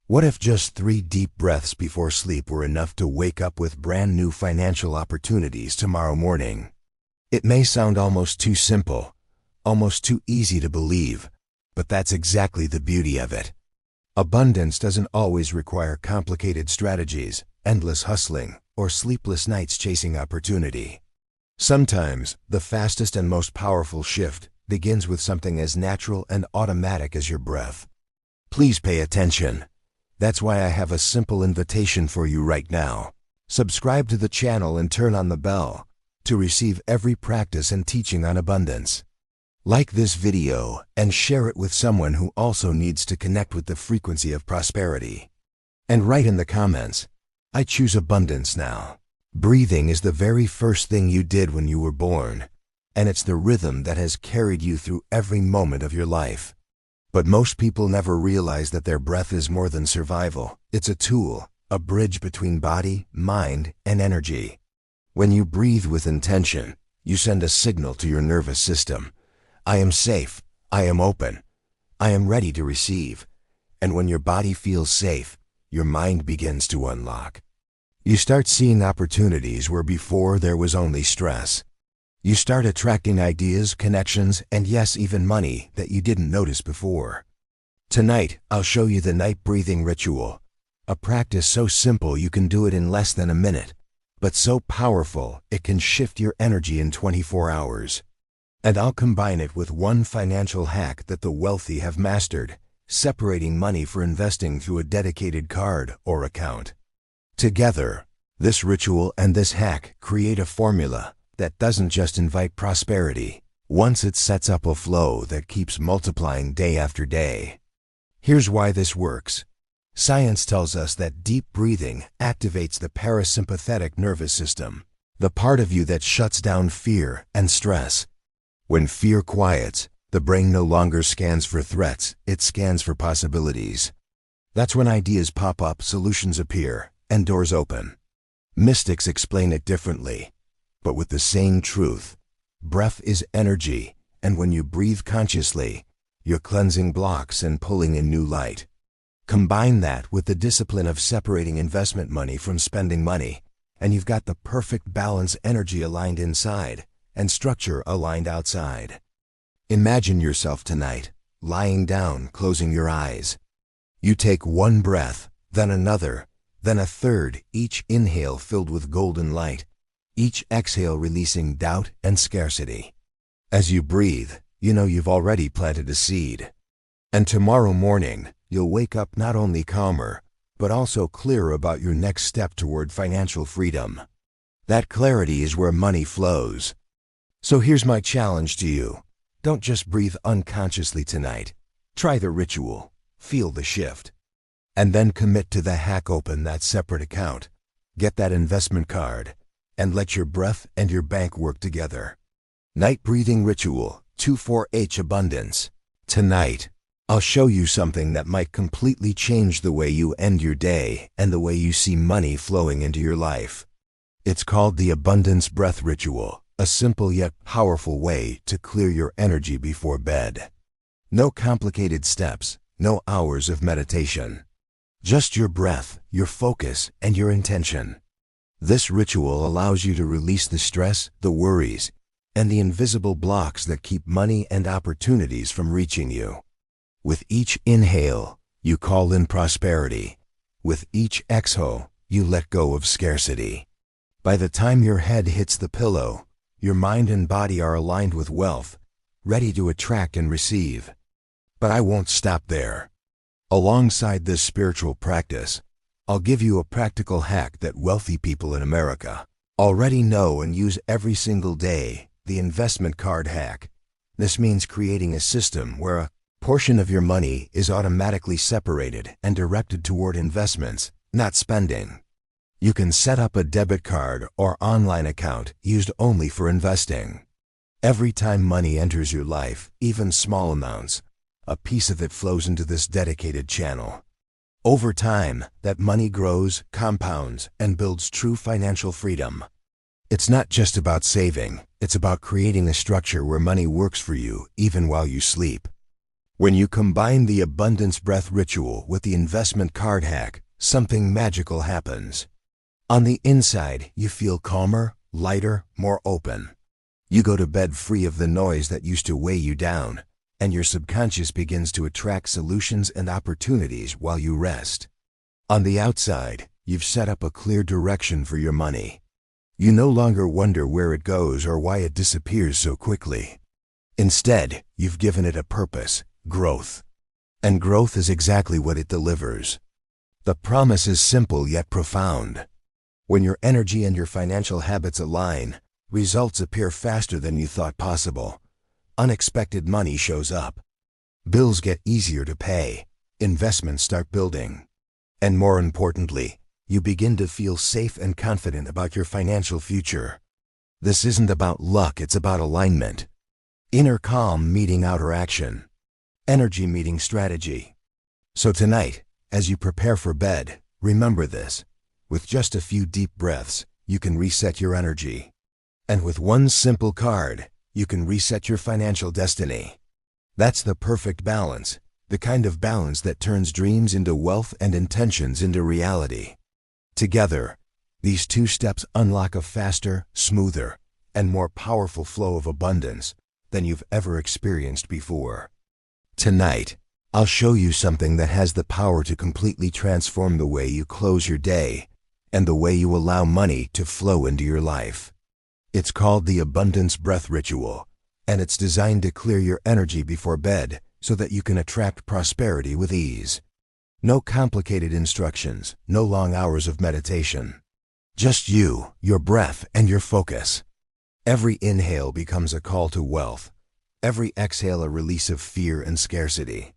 What if just 3 deep breaths before sleep were enough to wake up with brand new financial opportunities tomorrow morning? It may sound almost too simple, almost too easy to believe, but that's exactly the beauty of it. Abundance doesn't always require complicated strategies, endless hustling, or sleepless nights chasing opportunity. Sometimes, the fastest and most powerful shift begins with something as natural and automatic as your breath. Please pay attention. That's why I have a simple invitation for you right now. Subscribe to the channel and turn on the bell to receive every practice and teaching on abundance. Like this video and share it with someone who also needs to connect with the frequency of prosperity. And write in the comments, I choose abundance now. Breathing is the very first thing you did when you were born, and it's the rhythm that has carried you through every moment of your life. But most people never realize that their breath is more than survival. It's a tool, a bridge between body, mind, and energy. When you breathe with intention, you send a signal to your nervous system. I am safe. I am open. I am ready to receive. And when your body feels safe, your mind begins to unlock. You start seeing opportunities where before there was only stress. You start attracting ideas, connections, and yes, even money that you didn't notice before. Tonight, I'll show you the night breathing ritual, a practice so simple you can do it in less than a minute, but so powerful it can shift your energy in 24 hours. And I'll combine it with one financial hack that the wealthy have mastered, separating money for investing through a dedicated card or account. Together, this ritual and this hack create a formula that doesn't just invite prosperity. Once it sets up a flow that keeps multiplying day after day. Here's why this works. Science tells us that deep breathing activates the parasympathetic nervous system, the part of you that shuts down fear and stress. When fear quiets, the brain no longer scans for threats, it scans for possibilities. That's when ideas pop up, solutions appear, and doors open. Mystics explain it differently, but with the same truth. Breath is energy, and when you breathe consciously, you're cleansing blocks and pulling in new light. Combine that with the discipline of separating investment money from spending money, and you've got the perfect balance, energy aligned inside and structure aligned outside. Imagine yourself tonight, lying down, closing your eyes. You take one breath, then another, then a third, each inhale filled with golden light, each exhale releasing doubt and scarcity. As you breathe, you know you've already planted a seed. And tomorrow morning, you'll wake up not only calmer, but also clearer about your next step toward financial freedom. That clarity is where money flows. So here's my challenge to you. Don't just breathe unconsciously tonight. Try the ritual, feel the shift, and then commit to the hack. Open that separate account, get that investment card, and let your breath and your bank work together. Night breathing ritual 24H abundance. Tonight, I'll show you something that might completely change the way you end your day and the way you see money flowing into your life. It's called the abundance breath ritual, a simple yet powerful way to clear your energy before bed. No complicated steps, no hours of meditation. Just your breath, your focus, and your intention. This ritual allows you to release the stress, the worries, and the invisible blocks that keep money and opportunities from reaching you. With each inhale, you call in prosperity. With each exhale, you let go of scarcity. By the time your head hits the pillow, your mind and body are aligned with wealth, ready to attract and receive. But I won't stop there. Alongside this spiritual practice, I'll give you a practical hack that wealthy people in America already know and use every single day, the investment card hack. This means creating a system where a portion of your money is automatically separated and directed toward investments, not spending. You can set up a debit card or online account used only for investing. Every time money enters your life, even small amounts, a piece of it flows into this dedicated channel. Over time, that money grows, compounds, and builds true financial freedom. It's not just about saving, it's about creating a structure where money works for you even while you sleep. When you combine the abundance breath ritual with the investment card hack, something magical happens. On the inside, you feel calmer, lighter, more open. You go to bed free of the noise that used to weigh you down, and your subconscious begins to attract solutions and opportunities while you rest. On the outside, you've set up a clear direction for your money. You no longer wonder where it goes or why it disappears so quickly. Instead, you've given it a purpose, growth. And growth is exactly what it delivers. The promise is simple yet profound. When your energy and your financial habits align, results appear faster than you thought possible. Unexpected money shows up. Bills get easier to pay. Investments start building. And more importantly, you begin to feel safe and confident about your financial future. This isn't about luck, it's about alignment. Inner calm meeting outer action. Energy meeting strategy. So tonight, as you prepare for bed, remember this. With just a few deep breaths, you can reset your energy. And with one simple card, you can reset your financial destiny. That's the perfect balance, the kind of balance that turns dreams into wealth and intentions into reality. Together, these two steps unlock a faster, smoother, and more powerful flow of abundance than you've ever experienced before. Tonight, I'll show you something that has the power to completely transform the way you close your day and the way you allow money to flow into your life. It's called the Abundance Breath Ritual, and it's designed to clear your energy before bed so that you can attract prosperity with ease. No complicated instructions, no long hours of meditation. Just you, your breath, and your focus. Every inhale becomes a call to wealth. Every exhale a release of fear and scarcity.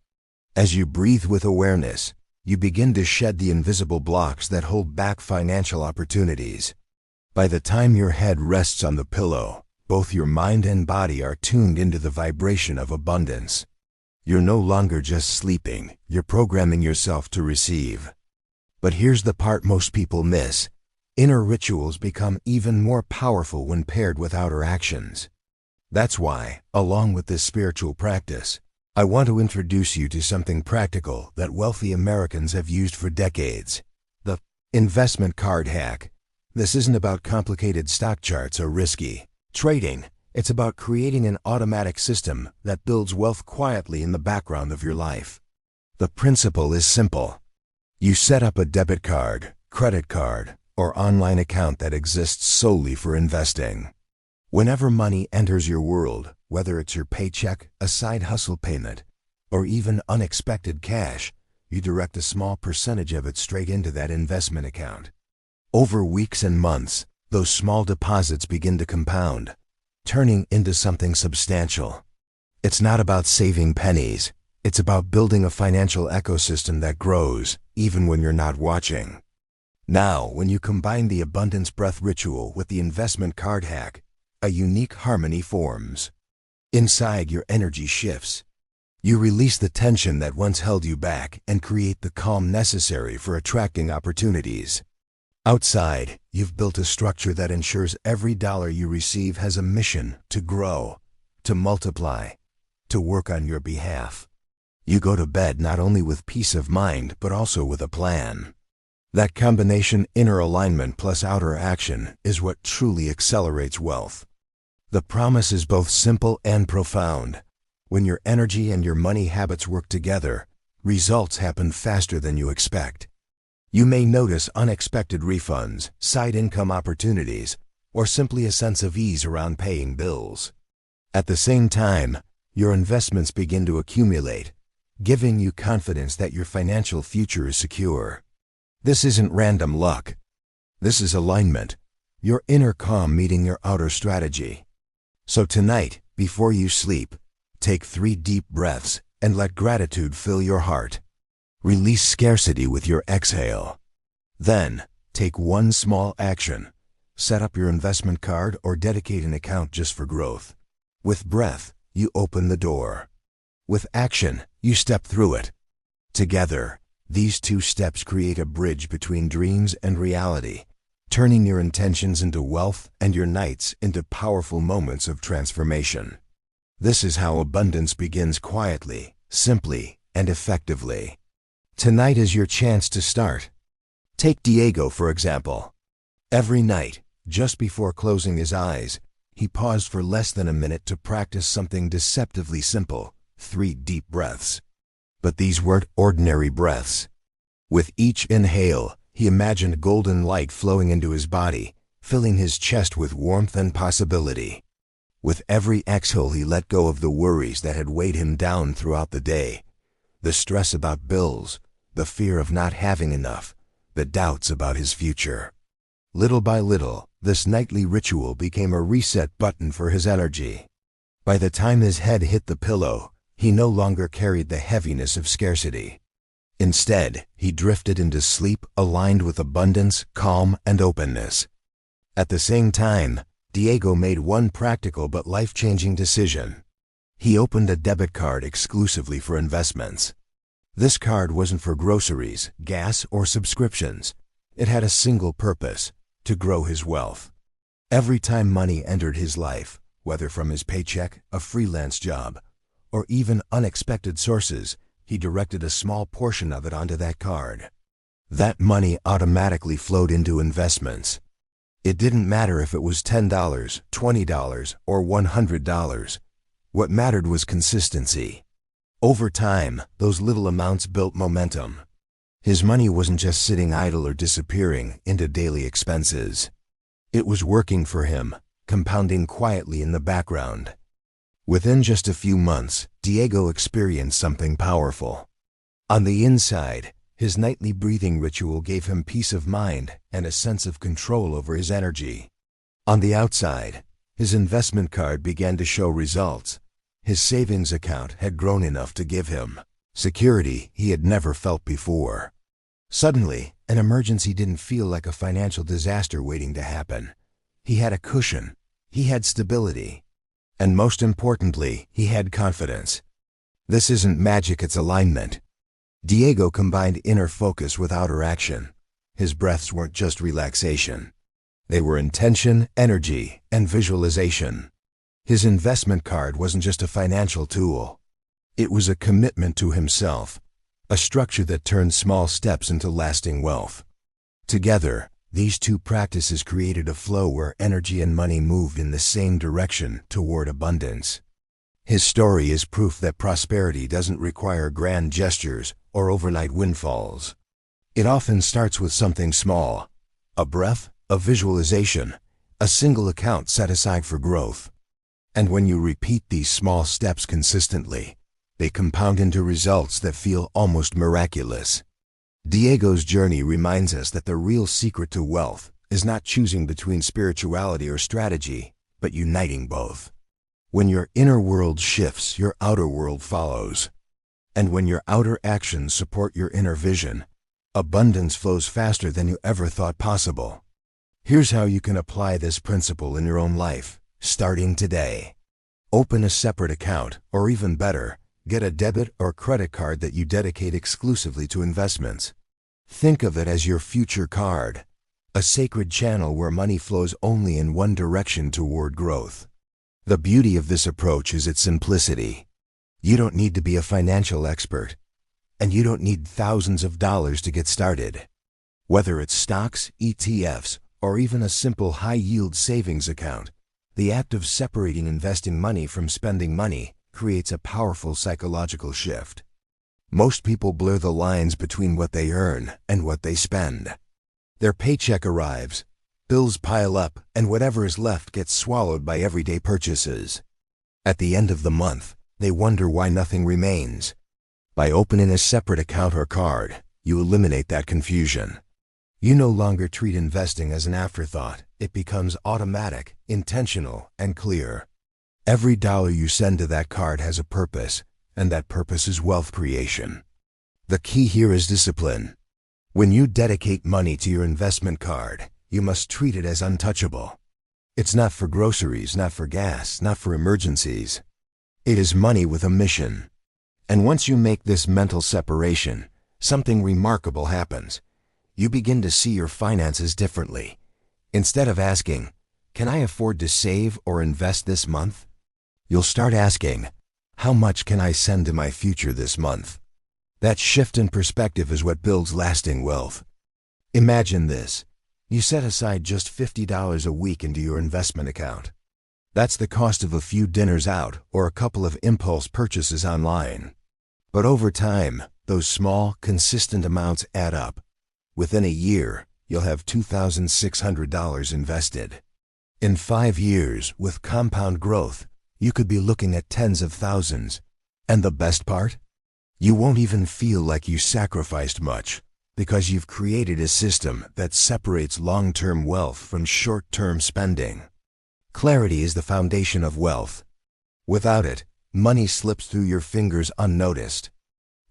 As you breathe with awareness, you begin to shed the invisible blocks that hold back financial opportunities. By the time your head rests on the pillow, both your mind and body are tuned into the vibration of abundance. You're no longer just sleeping, you're programming yourself to receive. But here's the part most people miss. Inner rituals become even more powerful when paired with outer actions. That's why, along with this spiritual practice, I want to introduce you to something practical that wealthy Americans have used for decades. The investment card hack. This isn't about complicated stock charts or risky trading. It's about creating an automatic system that builds wealth quietly in the background of your life. The principle is simple. You set up a debit card, credit card, or online account that exists solely for investing. Whenever money enters your world, whether it's your paycheck, a side hustle payment, or even unexpected cash, you direct a small percentage of it straight into that investment account. Over weeks and months, those small deposits begin to compound, turning into something substantial. It's not about saving pennies. It's about building a financial ecosystem that grows, even when you're not watching. Now, when you combine the Abundance Breath Ritual with the investment card hack, a unique harmony forms. Inside, your energy shifts. You release the tension that once held you back and create the calm necessary for attracting opportunities. Outside, you've built a structure that ensures every dollar you receive has a mission to grow, to multiply, to work on your behalf. You go to bed not only with peace of mind, but also with a plan. That combination, inner alignment plus outer action, is what truly accelerates wealth. The promise is both simple and profound. When your energy and your money habits work together, results happen faster than you expect. You may notice unexpected refunds, side income opportunities, or simply a sense of ease around paying bills. At the same time, your investments begin to accumulate, giving you confidence that your financial future is secure. This isn't random luck. This is alignment, your inner calm meeting your outer strategy. So tonight, before you sleep, take 3 deep breaths and let gratitude fill your heart. Release scarcity with your exhale. Then, take one small action. Set up your investment card or dedicate an account just for growth. With breath, you open the door. With action, you step through it. Together, these 2 steps create a bridge between dreams and reality, turning your intentions into wealth and your nights into powerful moments of transformation. This is how abundance begins quietly, simply and effectively. Tonight is your chance to start. Take Diego, for example. Every night, just before closing his eyes, he paused for less than a minute to practice something deceptively simple: 3 deep breaths. But these weren't ordinary breaths. With each inhale, he imagined golden light flowing into his body, filling his chest with warmth and possibility. With every exhale, he let go of the worries that had weighed him down throughout the day. The stress about bills, the fear of not having enough, the doubts about his future. Little by little, this nightly ritual became a reset button for his energy. By the time his head hit the pillow, he no longer carried the heaviness of scarcity. Instead, he drifted into sleep aligned with abundance, calm, and openness. At the same time, Diego made one practical but life-changing decision. He opened a debit card exclusively for investments. This card wasn't for groceries, gas, or subscriptions. It had a single purpose: to grow his wealth. Every time money entered his life, whether from his paycheck, a freelance job, or even unexpected sources, he directed a small portion of it onto that card. That money automatically flowed into investments. It didn't matter if it was $10, $20, or $100. What mattered was consistency. Over time, those little amounts built momentum. His money wasn't just sitting idle or disappearing into daily expenses. It was working for him, compounding quietly in the background. Within just a few months, Diego experienced something powerful. On the inside, his nightly breathing ritual gave him peace of mind and a sense of control over his energy. On the outside, his investment card began to show results. His savings account had grown enough to give him security he had never felt before. Suddenly, an emergency didn't feel like a financial disaster waiting to happen. He had a cushion. He had stability. And most importantly, he had confidence. This isn't magic, it's alignment. Diego combined inner focus with outer action. His breaths weren't just relaxation. They were intention, energy, and visualization. His investment card wasn't just a financial tool. It was a commitment to himself, a structure that turned small steps into lasting wealth. Together, these two practices created a flow where energy and money moved in the same direction toward abundance. His story is proof that prosperity doesn't require grand gestures or overnight windfalls. It often starts with something small: a breath, a visualization, a single account set aside for growth. And when you repeat these small steps consistently, they compound into results that feel almost miraculous. Diego's journey reminds us that the real secret to wealth is not choosing between spirituality or strategy, but uniting both. When your inner world shifts, your outer world follows. And when your outer actions support your inner vision, abundance flows faster than you ever thought possible. Here's how you can apply this principle in your own life, starting today. Open a separate account, or even better, get a debit or credit card that you dedicate exclusively to investments. Think of it as your future card, a sacred channel where money flows only in one direction toward growth. The beauty of this approach is its simplicity. You don't need to be a financial expert, and you don't need thousands of dollars to get started. Whether it's stocks, ETFs, or even a simple high-yield savings account, the act of separating investing money from spending money creates a powerful psychological shift. Most people blur the lines between what they earn and what they spend. Their paycheck arrives, bills pile up, and whatever is left gets swallowed by everyday purchases. At the end of the month, they wonder why nothing remains. By opening a separate account or card, you eliminate that confusion. You no longer treat investing as an afterthought. It becomes automatic, intentional, and clear. Every dollar you send to that card has a purpose, and that purpose is wealth creation. The key here is discipline. When you dedicate money to your investment card, you must treat it as untouchable. It's not for groceries, not for gas, not for emergencies. It is money with a mission. And once you make this mental separation, something remarkable happens. You begin to see your finances differently. Instead of asking, "Can I afford to save or invest this month?" you'll start asking, How much can I send to my future this month? That shift in perspective is what builds lasting wealth. Imagine this. You set aside just $50 a week into your investment account. That's the cost of a few dinners out or a couple of impulse purchases online. But over time, those small, consistent amounts add up. Within a year, you'll have $2,600 invested. In 5 years, with compound growth, you could be looking at tens of thousands. And the best part? You won't even feel like you sacrificed much, because you've created a system that separates long-term wealth from short-term spending. Clarity is the foundation of wealth. Without it, money slips through your fingers unnoticed.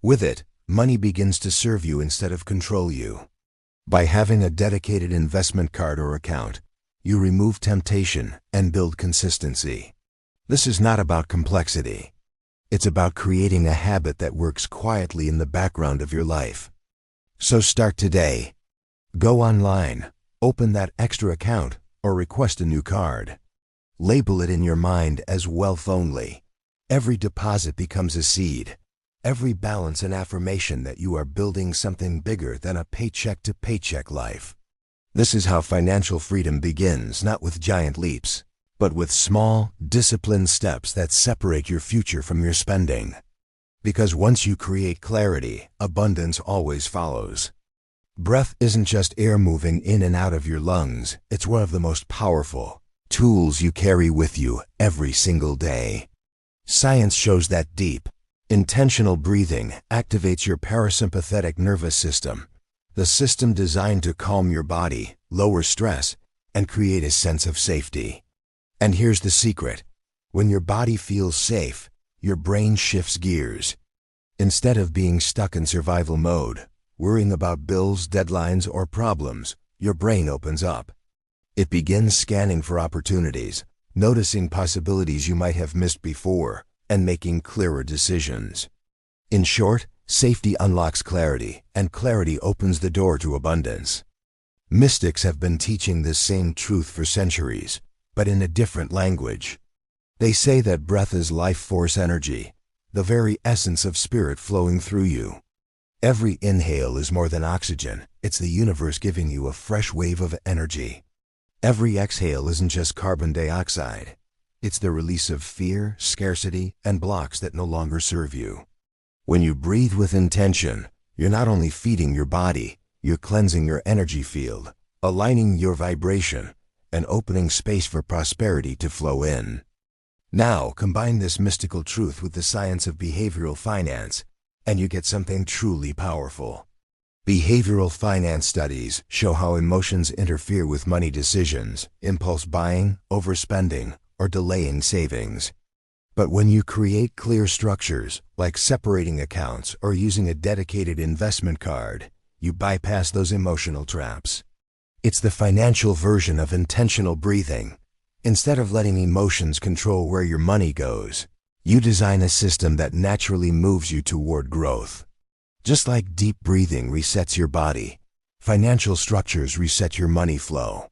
With it, money begins to serve you instead of control you. By having a dedicated investment card or account, you remove temptation and build consistency. This is not about complexity. It's about creating a habit that works quietly in the background of your life. So start today. Go online, open that extra account, or request a new card. Label it in your mind as wealth only. Every deposit becomes a seed. Every balance an affirmation that you are building something bigger than a paycheck-to-paycheck life. This is how financial freedom begins, not with giant leaps, but with small, disciplined steps that separate your future from your spending. Because once you create clarity, abundance always follows. Breath isn't just air moving in and out of your lungs. It's one of the most powerful tools you carry with you every single day. Science shows that deep, intentional breathing activates your parasympathetic nervous system, the system designed to calm your body, lower stress, and create a sense of safety. And here's the secret. When your body feels safe, your brain shifts gears. Instead of being stuck in survival mode, worrying about bills, deadlines, or problems, your brain opens up. It begins scanning for opportunities, noticing possibilities you might have missed before, and making clearer decisions. In short, safety unlocks clarity, and clarity opens the door to abundance. Mystics have been teaching this same truth for centuries, but in a different language. They say that breath is life force energy, the very essence of spirit flowing through you. Every inhale is more than oxygen. It's the universe giving you a fresh wave of energy. Every exhale isn't just carbon dioxide. It's the release of fear, scarcity, and blocks that no longer serve you. When you breathe with intention, you're not only feeding your body, you're cleansing your energy field, aligning your vibration, and opening space for prosperity to flow in. Now, combine this mystical truth with the science of behavioral finance, and you get something truly powerful. Behavioral finance studies show how emotions interfere with money decisions, impulse buying, overspending, or delaying savings. But when you create clear structures, like separating accounts or using a dedicated investment card, you bypass those emotional traps. It's the financial version of intentional breathing. Instead of letting emotions control where your money goes, you design a system that naturally moves you toward growth. Just like deep breathing resets your body, financial structures reset your money flow.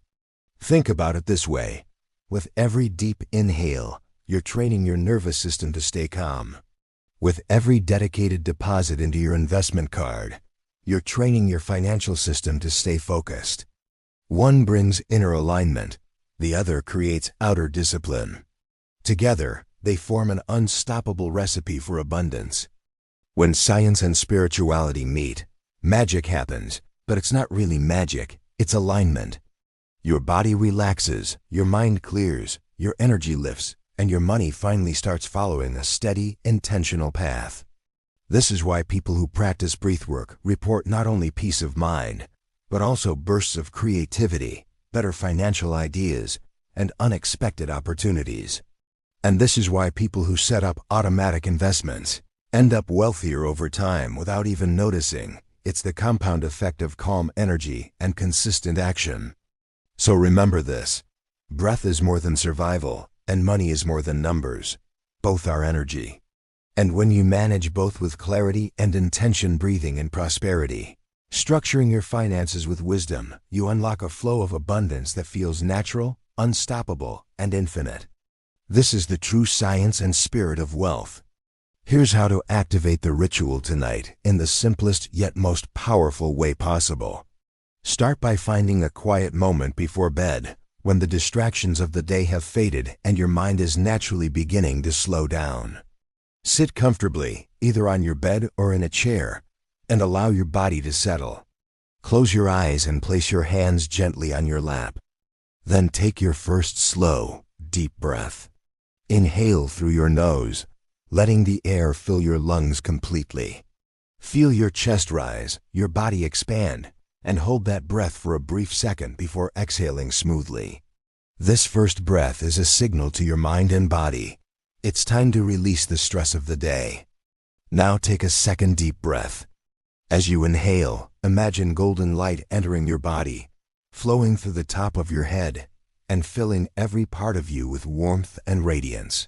Think about it this way. With every deep inhale, you're training your nervous system to stay calm. With every dedicated deposit into your investment card, you're training your financial system to stay focused. One brings inner alignment, the other creates outer discipline. Together, they form an unstoppable recipe for abundance. When science and spirituality meet, magic happens, but it's not really magic, it's alignment. Your body relaxes, your mind clears, your energy lifts, and your money finally starts following a steady, intentional path. This is why people who practice breathwork report not only peace of mind, but also bursts of creativity, better financial ideas, and unexpected opportunities. And this is why people who set up automatic investments end up wealthier over time without even noticing. It's the compound effect of calm energy and consistent action. So remember this. Breath is more than survival, and money is more than numbers. Both are energy. And when you manage both with clarity and intention, breathing and prosperity, structuring your finances with wisdom, you unlock a flow of abundance that feels natural, unstoppable, and infinite. This is the true science and spirit of wealth. Here's how to activate the ritual tonight in the simplest yet most powerful way possible. Start by finding a quiet moment before bed, when the distractions of the day have faded and your mind is naturally beginning to slow down. Sit comfortably, either on your bed or in a chair, and allow your body to settle. Close your eyes and place your hands gently on your lap. Then take your first slow, deep breath. Inhale through your nose, letting the air fill your lungs completely. Feel your chest rise, your body expand, and hold that breath for a brief second before exhaling smoothly. This first breath is a signal to your mind and body. It's time to release the stress of the day. Now take a second deep breath. As you inhale, imagine golden light entering your body, flowing through the top of your head, and filling every part of you with warmth and radiance.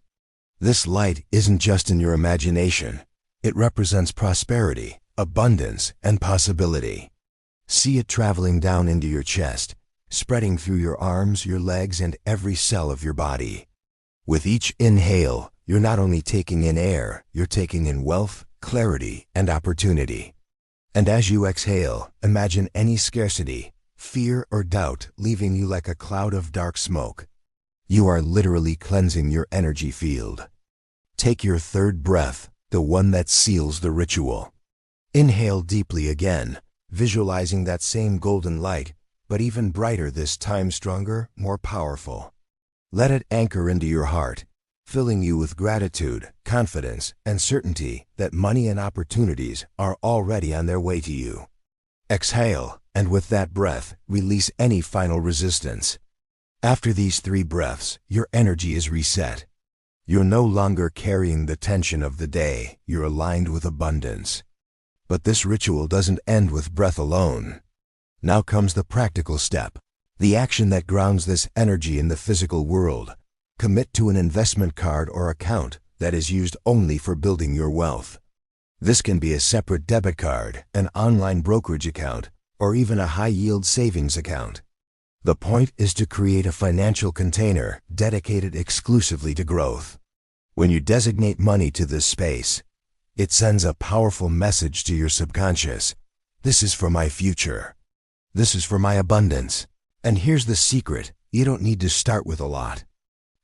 This light isn't just in your imagination. It represents prosperity, abundance, and possibility. See it traveling down into your chest, spreading through your arms, your legs, and every cell of your body. With each inhale, you're not only taking in air, you're taking in wealth, clarity, and opportunity. And as you exhale, imagine any scarcity, fear, or doubt leaving you like a cloud of dark smoke. You are literally cleansing your energy field. Take your third breath, the one that seals the ritual. Inhale deeply again, visualizing that same golden light, but even brighter this time, stronger, more powerful. Let it anchor into your heart, filling you with gratitude, confidence, and certainty that money and opportunities are already on their way to you. Exhale, and with that breath, release any final resistance. After these 3 breaths, your energy is reset. You're no longer carrying the tension of the day, you're aligned with abundance. But this ritual doesn't end with breath alone. Now comes the practical step, the action that grounds this energy in the physical world. Commit to an investment card or account that is used only for building your wealth. This can be a separate debit card, an online brokerage account, or even a high-yield savings account. The point is to create a financial container dedicated exclusively to growth. When you designate money to this space, it sends a powerful message to your subconscious. This is for my future. This is for my abundance. And here's the secret, you don't need to start with a lot.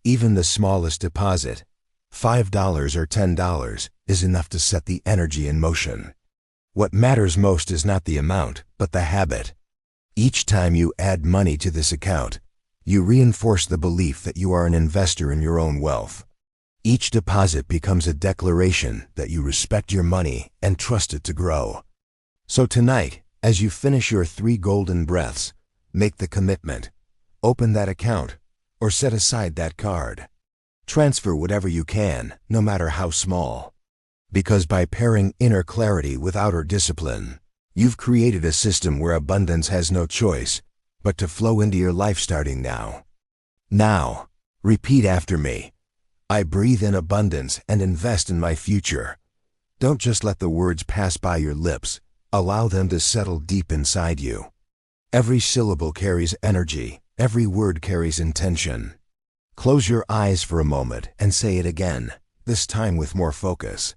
Even the smallest deposit, $5 or $10, is enough to set the energy in motion. What matters most is not the amount, but the habit. Each time you add money to this account, you reinforce the belief that you are an investor in your own wealth. Each deposit becomes a declaration that you respect your money and trust it to grow. So tonight, as you finish your 3 golden breaths, make the commitment. Open that account, or set aside that card. Transfer whatever you can, no matter how small. Because by pairing inner clarity with outer discipline, you've created a system where abundance has no choice but to flow into your life starting now. Now, repeat after me. I breathe in abundance and invest in my future. Don't just let the words pass by your lips. Allow them to settle deep inside you. Every syllable carries energy. Every word carries intention. Close your eyes for a moment and say it again, this time with more focus.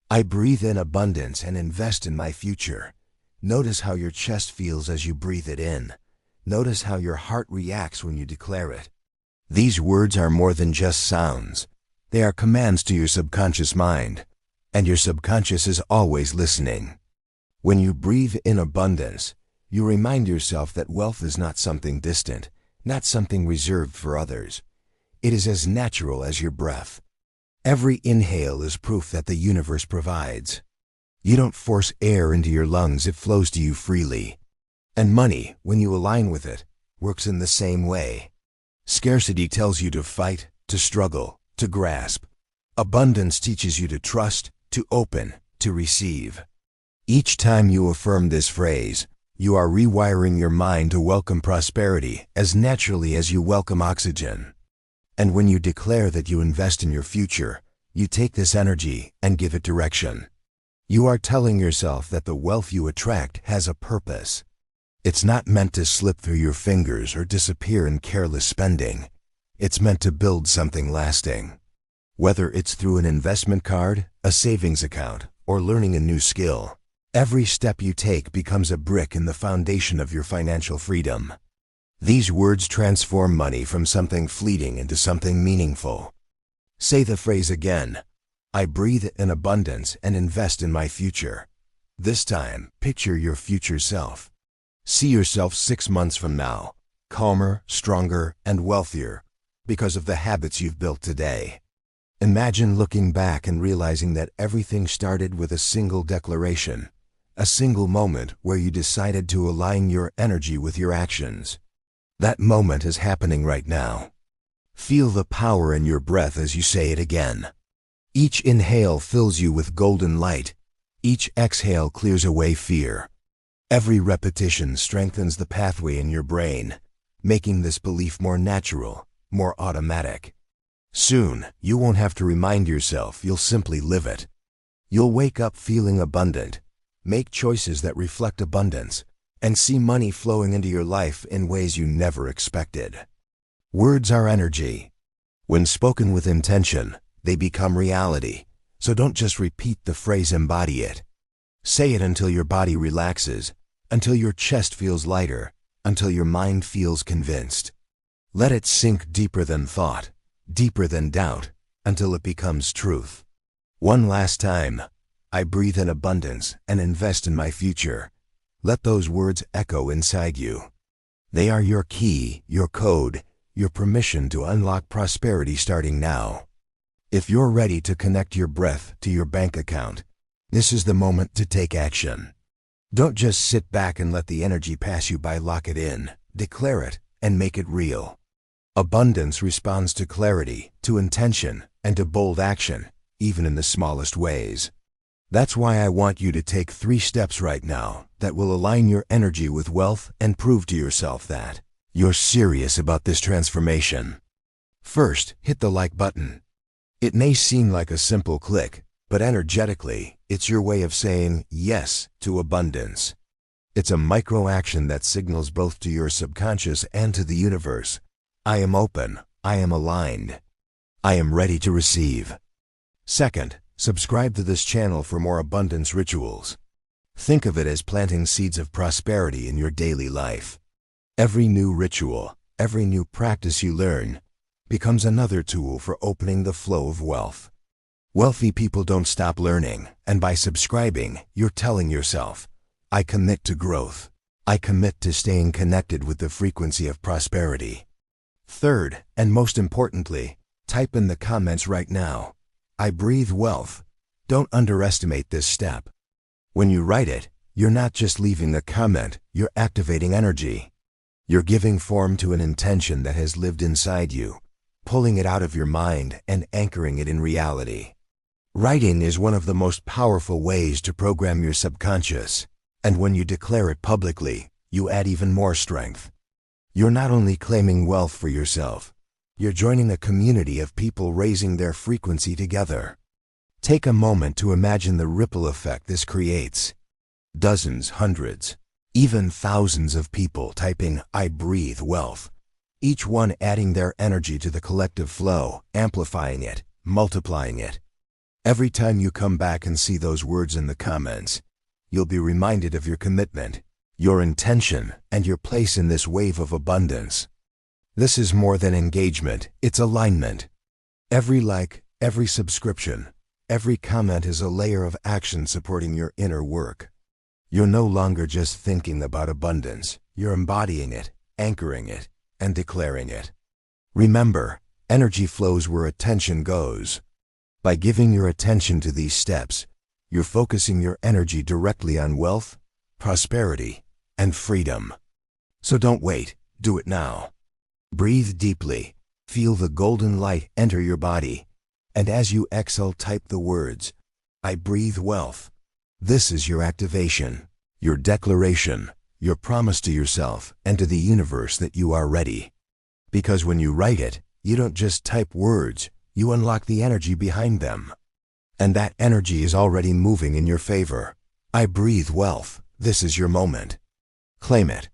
I breathe in abundance and invest in my future. Notice how your chest feels as you breathe it in. Notice how your heart reacts when you declare it. These words are more than just sounds. They are commands to your subconscious mind, and your subconscious is always listening. When you breathe in abundance, you remind yourself that wealth is not something distant, not something reserved for others. It is as natural as your breath. Every inhale is proof that the universe provides. You don't force air into your lungs, it flows to you freely. And money, when you align with it, works in the same way. Scarcity tells you to fight, to struggle, to grasp. Abundance teaches you to trust, to open, to receive. Each time you affirm this phrase, you are rewiring your mind to welcome prosperity as naturally as you welcome oxygen. And when you declare that you invest in your future, you take this energy and give it direction. You are telling yourself that the wealth you attract has a purpose. It's not meant to slip through your fingers or disappear in careless spending. It's meant to build something lasting. Whether it's through an investment card, a savings account, or learning a new skill. Every step you take becomes a brick in the foundation of your financial freedom. These words transform money from something fleeting into something meaningful. Say the phrase again. I breathe in abundance and invest in my future. This time, picture your future self. See yourself 6 months from now, calmer, stronger, and wealthier because of the habits you've built today. Imagine looking back and realizing that everything started with a single declaration, a single moment where you decided to align your energy with your actions. That moment is happening right now. Feel the power in your breath as you say it again. Each inhale fills you with golden light. Each exhale clears away fear. Every repetition strengthens the pathway in your brain, making this belief more natural, more automatic. Soon, you won't have to remind yourself, you'll simply live it. You'll wake up feeling abundant, make choices that reflect abundance, and see money flowing into your life in ways you never expected. Words are energy. When spoken with intention, they become reality. So don't just repeat the phrase, embody it. Say it until your body relaxes, until your chest feels lighter, until your mind feels convinced. Let it sink deeper than thought, deeper than doubt, until it becomes truth. One last time. I breathe in abundance and invest in my future. Let those words echo inside you. They are your key, your code, your permission to unlock prosperity starting now. If you're ready to connect your breath to your bank account, this is the moment to take action. Don't just sit back and let the energy pass you by. Lock it in, declare it, and make it real. Abundance responds to clarity, to intention, and to bold action, even in the smallest ways. That's why I want you to take 3 steps right now that will align your energy with wealth and prove to yourself that you're serious about this transformation. First, hit the like button. It may seem like a simple click, but energetically, it's your way of saying yes to abundance. It's a micro action that signals both to your subconscious and to the universe. I am open, I am aligned, I am ready to receive. Second, subscribe to this channel for more abundance rituals. Think of it as planting seeds of prosperity in your daily life. Every new ritual, every new practice you learn, becomes another tool for opening the flow of wealth. Wealthy people don't stop learning, and by subscribing, you're telling yourself, I commit to growth. I commit to staying connected with the frequency of prosperity. Third, and most importantly, type in the comments right now, I breathe wealth. Don't underestimate this step. When you write it, you're not just leaving a comment, you're activating energy. You're giving form to an intention that has lived inside you, pulling it out of your mind and anchoring it in reality. Writing is one of the most powerful ways to program your subconscious, and when you declare it publicly, you add even more strength. You're not only claiming wealth for yourself, you're joining a community of people raising their frequency together. Take a moment to imagine the ripple effect this creates. Dozens, hundreds, even thousands of people typing, I breathe wealth. Each one adding their energy to the collective flow, amplifying it, multiplying it. Every time you come back and see those words in the comments, you'll be reminded of your commitment, your intention, and your place in this wave of abundance. This is more than engagement, it's alignment. Every like, every subscription, every comment is a layer of action supporting your inner work. You're no longer just thinking about abundance, you're embodying it, anchoring it, and declaring it. Remember, energy flows where attention goes. By giving your attention to these steps, you're focusing your energy directly on wealth, prosperity, and freedom. So don't wait, do it now. Breathe deeply, feel the golden light enter your body, and as you exhale, type the words, I breathe wealth. This is your activation, your declaration, your promise to yourself and to the universe that you are ready. Because when you write it, you don't just type words, you unlock the energy behind them. And that energy is already moving in your favor. I breathe wealth. This is your moment. Claim it.